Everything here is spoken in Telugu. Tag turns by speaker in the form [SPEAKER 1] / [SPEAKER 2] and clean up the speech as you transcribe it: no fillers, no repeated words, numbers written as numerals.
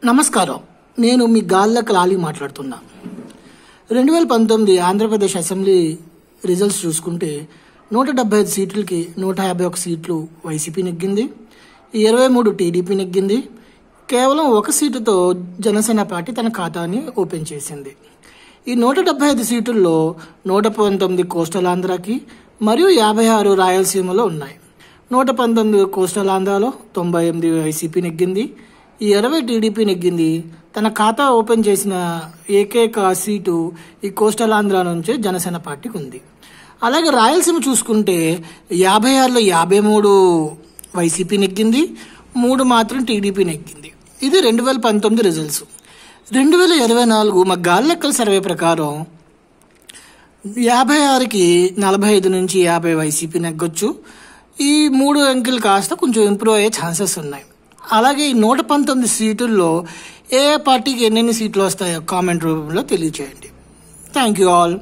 [SPEAKER 1] నమస్కారం. నేను మీ గాల్లక లాలి మాట్లాడుతున్నా. 2019 ఆంధ్రప్రదేశ్ అసెంబ్లీ రిజల్ట్స్ చూసుకుంటే 175 సీట్లకి 151 సీట్లు వైసీపీ నెగ్గింది, 23 టీడీపీ నెగ్గింది. కేవలం ఒక సీటుతో జనసేన పార్టీ తన ఖాతాని ఓపెన్ చేసింది. ఈ 175 సీటుల్లో 119 కోస్టల్ ఆంధ్రాకి మరియు 56 రాయలసీమలో ఉన్నాయి. 119 కోస్టల్ ఆంధ్రాలో 98 వైసీపీ నెగ్గింది, 20 టీడీపీ నెగ్గింది. తన ఖాతా ఓపెన్ చేసిన ఏకైక సీటు ఈ కోస్టల్ ఆంధ్ర నుంచే జనసేన పార్టీకి ఉంది. అలాగే రాయలసీమ చూసుకుంటే 56లో 53 వైసీపీ నెగ్గింది, 3 మాత్రం టీడీపీ నెగ్గింది. ఇది 2019 రిజల్ట్స్. 2024 మా గాల్లెక్కల సర్వే ప్రకారం 56కి 45 నుంచి 50 వైసీపీ నెగ్గొచ్చు. ఈ 3 అంకెలు కాస్త కొంచెం ఇంప్రూవ్ అయ్యే ఛాన్సెస్ ఉన్నాయి. అలాగే ఈ 119 సీటుల్లో ఏ పార్టీకి ఎన్నెన్ని సీట్లు వస్తాయో కామెంట్ రూపంలో తెలియచేయండి. Thank you all.